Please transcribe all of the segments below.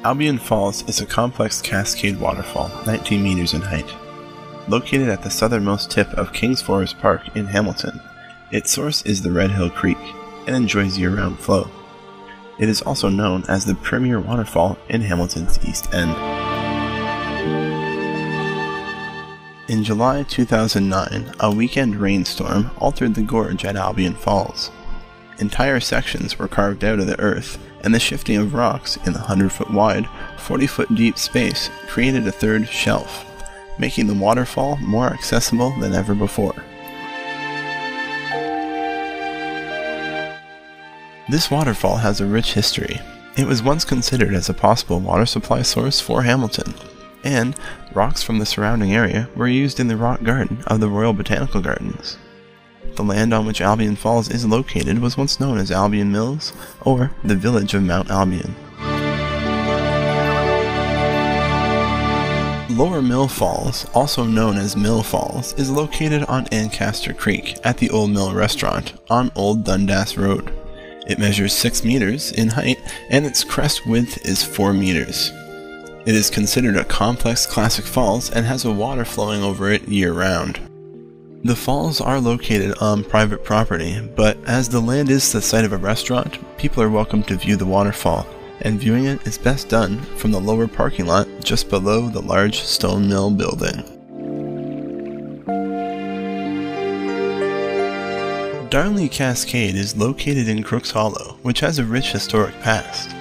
Albion Falls is a complex cascade waterfall, 19 meters in height. Located at the southernmost tip of Kings Forest Park in Hamilton, its source is the Red Hill Creek and enjoys year-round flow. It is also known as the premier waterfall in Hamilton's East End. In July 2009, a weekend rainstorm altered the gorge at Albion Falls. Entire sections were carved out of the earth, and the shifting of rocks in the 100-foot wide, 40-foot deep space created a third shelf, making the waterfall more accessible than ever before. This waterfall has a rich history. It was once considered as a possible water supply source for Hamilton, and rocks from the surrounding area were used in the rock garden of the Royal Botanical Gardens. The land on which Albion Falls is located was once known as Albion Mills, or the village of Mount Albion. Lower Mill Falls, also known as Mill Falls, is located on Ancaster Creek at the Old Mill Restaurant on Old Dundas Road. It measures 6 meters in height, and its crest width is 4 meters. It is considered a complex classic falls and has a water flowing over it year-round. The falls are located on private property, but as the land is the site of a restaurant, people are welcome to view the waterfall, and viewing it is best done from the lower parking lot just below the large stone mill building. Darnley Cascade is located in Crooks Hollow, which has a rich historic past.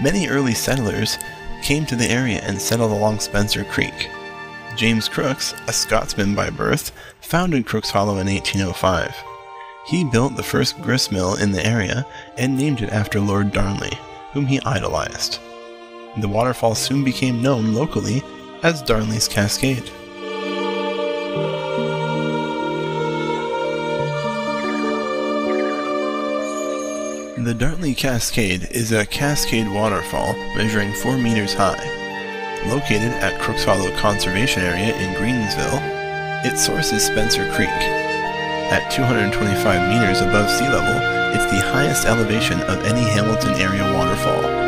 Many early settlers came to the area and settled along Spencer Creek. James Crooks, a Scotsman by birth, founded Crooks Hollow in 1805. He built the first grist mill in the area and named it after Lord Darnley, whom he idolized. The waterfall soon became known locally as Darnley's Cascade. The Darnley Cascade is a cascade waterfall measuring 4 meters high. Located at Crooks Hollow Conservation Area in Greensville, its source is Spencer Creek. At 225 meters above sea level, it's the highest elevation of any Hamilton area waterfall.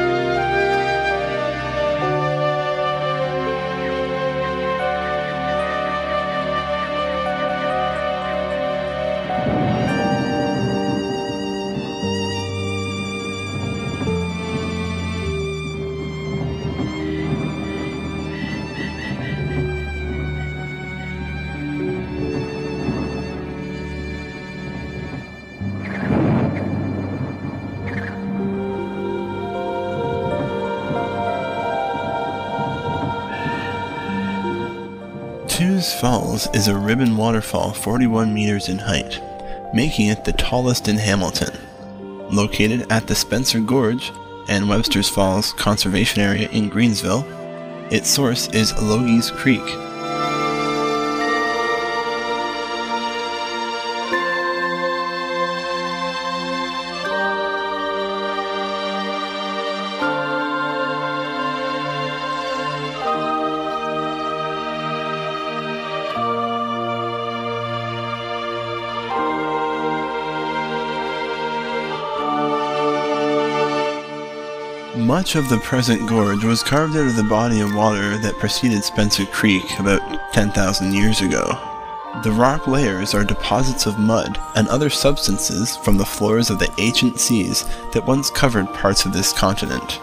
Tews Falls is a ribbon waterfall 41 meters in height, making it the tallest in Hamilton. Located at the Spencer Gorge and Webster's Falls Conservation Area in Greensville, its source is Logies Creek. Much of the present gorge was carved out of the body of water that preceded Spencer Creek about 10,000 years ago. The rock layers are deposits of mud and other substances from the floors of the ancient seas that once covered parts of this continent.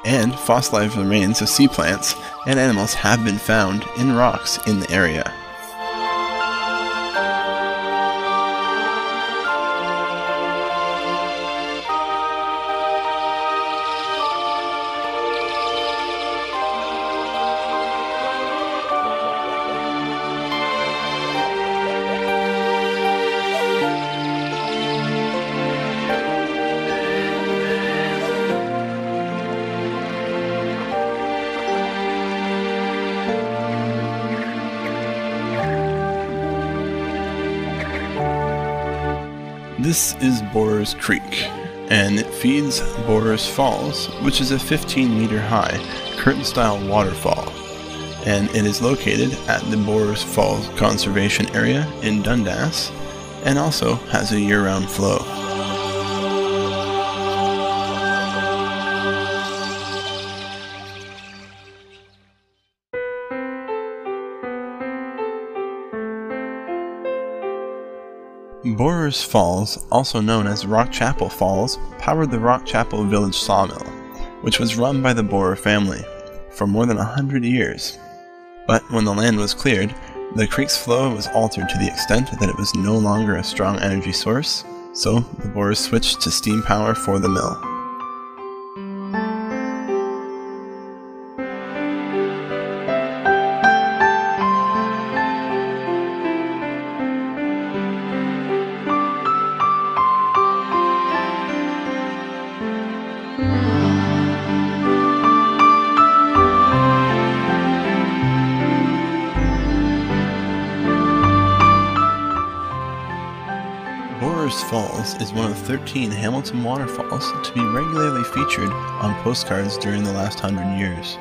And fossilized remains of sea plants and animals have been found in rocks in the area. This is Borers Creek, and it feeds Borers Falls, which is a 15-meter high, curtain-style waterfall, and it is located at the Borers Falls Conservation Area in Dundas, and also has a year-round flow. Borers Falls, also known as Rock Chapel Falls, powered the Rock Chapel Village sawmill, which was run by the Borer family for more than 100 years. But when the land was cleared, the creek's flow was altered to the extent that it was no longer a strong energy source, so the Borers switched to steam power for the mill. Borers Falls is one of 13 Hamilton waterfalls to be regularly featured on postcards during the last 100 years.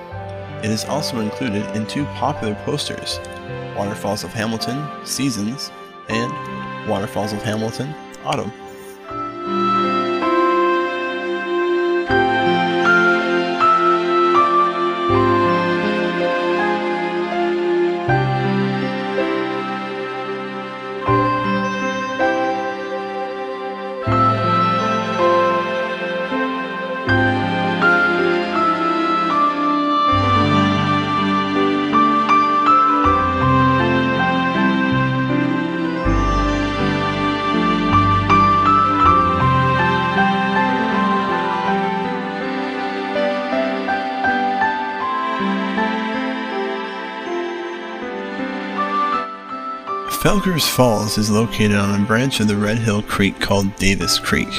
It is also included in 2 popular posters, Waterfalls of Hamilton, Seasons, and Waterfalls of Hamilton, Autumn. Felkers Falls is located on a branch of the Red Hill Creek called Davis Creek.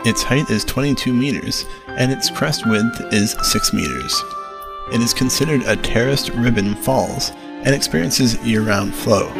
Its height is 22 meters, and its crest width is 6 meters. It is considered a terraced ribbon falls and experiences year-round flow.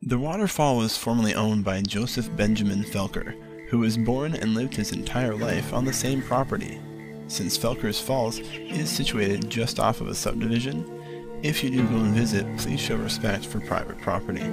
The waterfall was formerly owned by Joseph Benjamin Felker, who was born and lived his entire life on the same property. Since Felkers Falls is situated just off of a subdivision, if you do go and visit, please show respect for private property.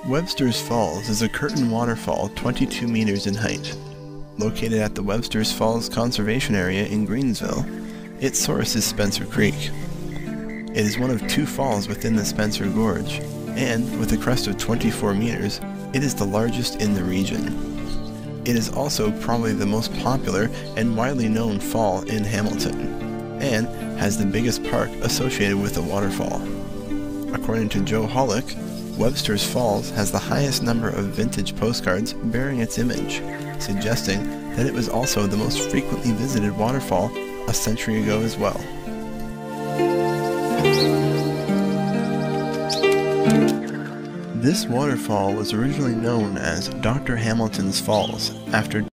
Webster's Falls is a curtain waterfall 22 meters in height. Located at the Webster's Falls Conservation Area in Greensville, its source is Spencer Creek. It is one of 2 falls within the Spencer Gorge, and with a crest of 24 meters, it is the largest in the region. It is also probably the most popular and widely known fall in Hamilton, and has the biggest park associated with the waterfall. According to Joe Hollick, Webster's Falls has the highest number of vintage postcards bearing its image, suggesting that it was also the most frequently visited waterfall a century ago as well. This waterfall was originally known as Dr. Hamilton's Falls, after